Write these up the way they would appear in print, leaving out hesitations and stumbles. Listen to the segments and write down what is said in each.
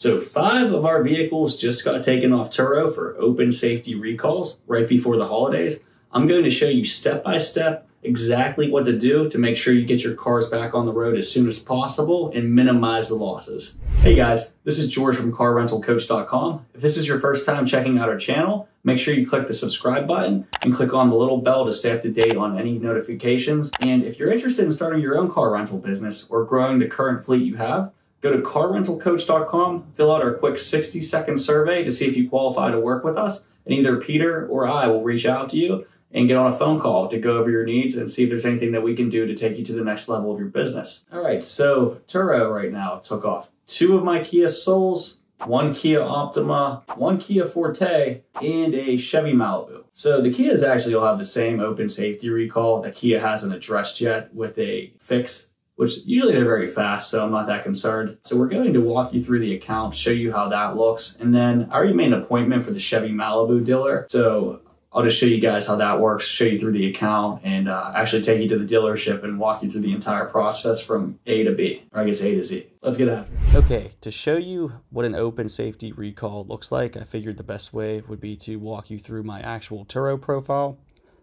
So 5 of our vehicles just got taken off Turo for open safety recalls right before the holidays. I'm going to show you step by step exactly what to do to make sure you get your cars back on the road as soon as possible and minimize the losses. Hey guys, this is George from CarRentalCoach.com. If this is your first time checking out our channel, make sure you click the subscribe button and click on the little bell to stay up to date on any notifications. And if you're interested in starting your own car rental business or growing the current fleet you have, go to CarRentalCoach.com, fill out our quick 60-second survey to see if you qualify to work with us, and either Peter or I will reach out to you and get on a phone call to go over your needs and see if there's anything that we can do to take you to the next level of your business. All right, so Turo right now took off 2 of my Kia Souls, 1 Kia Optima, 1 Kia Forte, and a Chevy Malibu. So the Kias actually will have the same open safety recall that Kia hasn't addressed yet with a fix, which usually they're very fast, so I'm not that concerned. So we're going to walk you through the account, show you how that looks, and then I already made an appointment for the Chevy Malibu dealer. So I'll just show you guys how that works, show you through the account, and actually take you to the dealership and walk you through the entire process from A to B, or I guess A to Z. Let's get after it. Okay, to show you what an open safety recall looks like, I figured the best way would be to walk you through my actual Turo profile.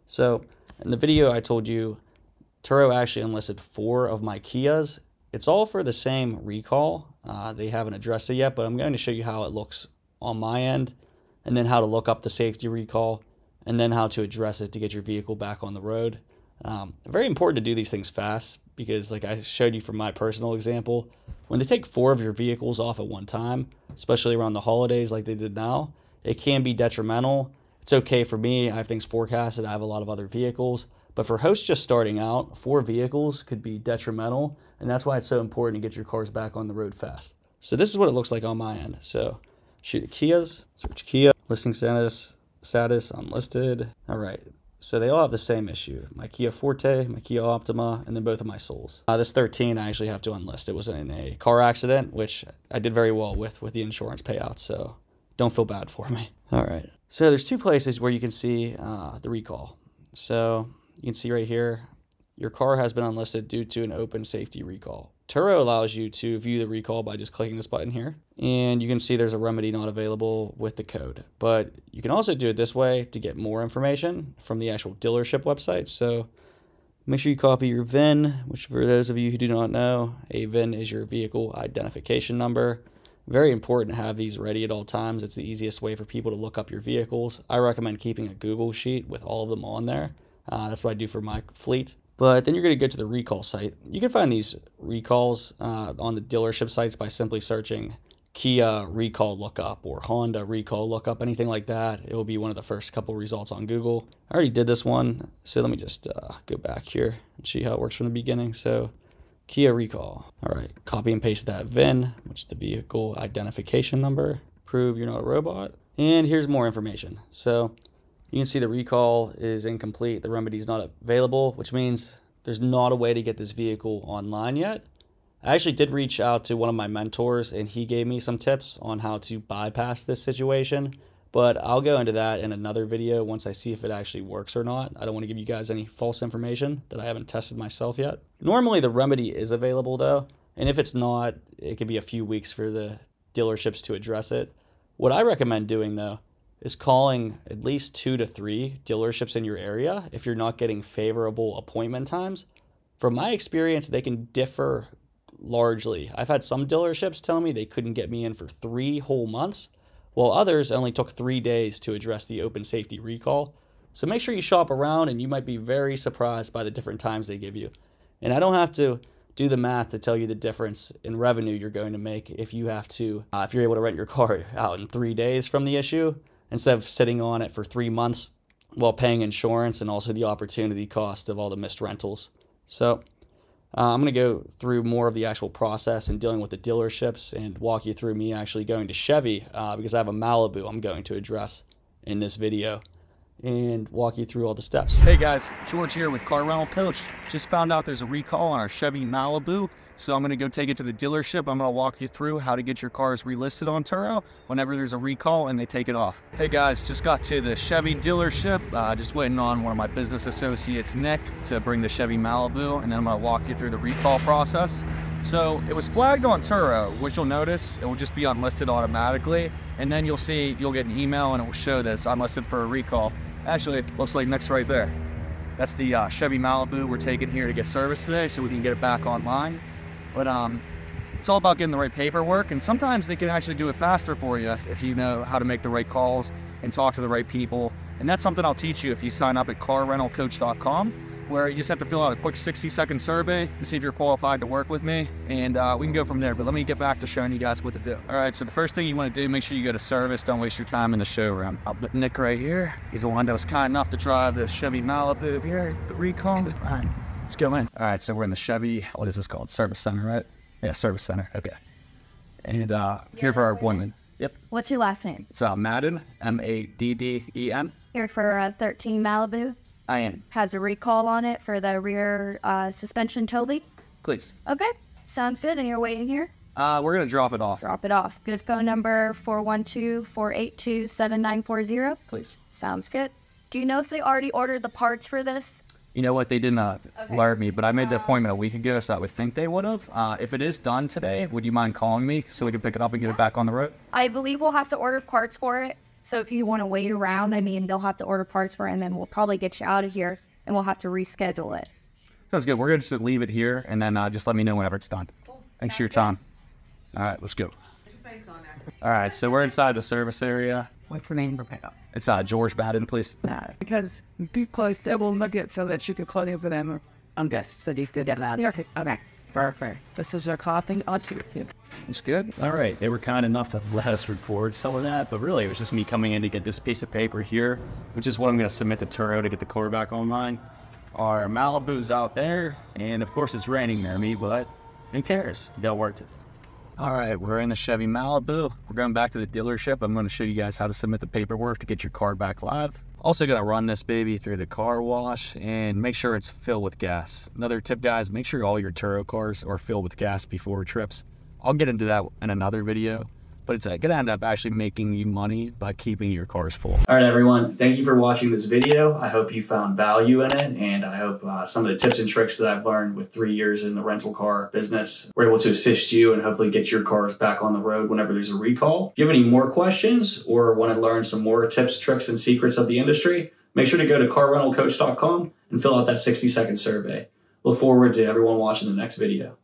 So in the video I told you, Turo actually enlisted 4 of my Kias. It's all for the same recall. They haven't addressed it yet, but I'm going to show you how it looks on my end, and then how to look up the safety recall, and then how to address it to get your vehicle back on the road. Very important to do these things fast because, like I showed you from my personal example, when they take 4 of your vehicles off at one time, especially around the holidays like they did now, it can be detrimental. It's okay for me. I have things forecasted. I have a lot of other vehicles. But for hosts just starting out, 4 vehicles could be detrimental, and that's why it's so important to get your cars back on the road fast. So this is what it looks like on my end. So shoot at Kias, search Kia, listing status unlisted. All right, so they all have the same issue. My Kia Forte, my Kia Optima, and then both of my Souls. This 13 I actually have to unlist. It was in a car accident, which I did very well with the insurance payout, so don't feel bad for me. All right, so there's 2 places where you can see the recall. So you can see right here, your car has been unlisted due to an open safety recall. Turo allows you to view the recall by just clicking this button here. And you can see there's a remedy not available with the code. But you can also do it this way to get more information from the actual dealership website. So make sure you copy your VIN, which for those of you who do not know, a VIN is your vehicle identification number. Very important to have these ready at all times. It's the easiest way for people to look up your vehicles. I recommend keeping a Google sheet with all of them on there. That's what I do for my fleet. But then you're going to go to the recall site. You can find these recalls on the dealership sites by simply searching Kia recall lookup or Honda recall lookup, anything like that. It will be one of the first couple results on Google. I already did this one, so let me just go back here and see how it works from the beginning. So Kia recall. All right, copy and paste that VIN, which is the vehicle identification number. Prove you're not a robot. And here's more information. So you can see the recall is incomplete. The remedy is not available, which means there's not a way to get this vehicle online yet. I actually did reach out to one of my mentors, and he gave me some tips on how to bypass this situation, but I'll go into that in another video once I see if it actually works or not. I don't want to give you guys any false information that I haven't tested myself yet. Normally the remedy is available though, and if it's not, it could be a few weeks for the dealerships to address it. What I recommend doing though is calling at least 2 to 3 dealerships in your area if you're not getting favorable appointment times. From my experience, they can differ largely. I've had some dealerships tell me they couldn't get me in for 3 whole months, while others only took 3 days to address the open safety recall. So make sure you shop around, and you might be very surprised by the different times they give you. And I don't have to do the math to tell you the difference in revenue you're going to make if you have to, if you're able to rent your car out in 3 days from the issue, instead of sitting on it for 3 months while paying insurance and also the opportunity cost of all the missed rentals. So I'm going to go through more of the actual process and dealing with the dealerships and walk you through me actually going to Chevy because I have a Malibu I'm going to address in this video and walk you through all the steps. Hey guys, George here with Car Rental Coach. Just found out there's a recall on our Chevy Malibu. So I'm going to go take it to the dealership. I'm going to walk you through how to get your cars relisted on Turo whenever there's a recall and they take it off. Hey guys, just got to the Chevy dealership. Just waiting on one of my business associates, Nick, to bring the Chevy Malibu, and then I'm going to walk you through the recall process. So it was flagged on Turo, which you'll notice it will just be unlisted automatically. And then you'll get an email and it will show that it's unlisted for a recall. Actually, it looks like next right there. That's the Chevy Malibu we're taking here to get serviced today so we can get it back online. But it's all about getting the right paperwork, and sometimes they can actually do it faster for you if you know how to make the right calls and talk to the right people. And that's something I'll teach you if you sign up at carrentalcoach.com, where you just have to fill out a quick 60-second survey to see if you're qualified to work with me, and we can go from there. But let me get back to showing you guys what to do. All right, so the first thing you want to do, make sure you go to service. Don't waste your time in the showroom. I'll put Nick right here. He's the one that was kind enough to drive the Chevy Malibu here, the recall. All right, let's go in. All right, so we're in the Chevy, what is this called? Service center, right? Yeah, service center, okay. And here for our appointment. Yep. What's your last name? It's Madden, M-A-D-D-E-N. Here for 13 Malibu. I am. Has a recall on it for the rear suspension tow lead. Please. Okay, sounds good. And you're waiting here? We're gonna drop it off. Drop it off. Good phone number, 412-482-7940. Please. Sounds good. Do you know if they already ordered the parts for this? You know what, they didn't alert me, but I made the appointment a week ago, so I would think they would have. If it is done today, would you mind calling me so we can pick it up and get it back on the road? I believe we'll have to order parts for it. So if you want to wait around, I mean, they'll have to order parts for it, and then we'll probably get you out of here, and we'll have to reschedule it. Sounds good. We're going to just leave it here, and then just let me know whenever it's done. Thanks for your time. All right, let's go. All right, so we're inside the service area. What's the name for pickup? It's George Madden, please. Because be close, they will look at so that you can call in for them. I'm guessing so you can get that. Okay. Perfect. This is your coffee. I'll take it. It's good. All right, they were kind enough to let us record some of that, but really it was just me coming in to get this piece of paper here, which is what I'm going to submit to Turo to get the car back online. Our Malibu's out there, and of course it's raining near me, but who cares? They'll work it. All right, we're in the Chevy Malibu. We're going back to the dealership. I'm going to show you guys how to submit the paperwork to get your car back live. Also going to run this baby through the car wash and make sure it's filled with gas. Another tip, guys, make sure all your Turo cars are filled with gas before trips. I'll get into that in another video, but it's going to end up actually making you money by keeping your cars full. All right, everyone. Thank you for watching this video. I hope you found value in it, and I hope some of the tips and tricks that I've learned with 3 years in the rental car business were able to assist you and hopefully get your cars back on the road whenever there's a recall. If you have any more questions or want to learn some more tips, tricks, and secrets of the industry, make sure to go to carrentalcoach.com and fill out that 60-second survey. Look forward to everyone watching the next video.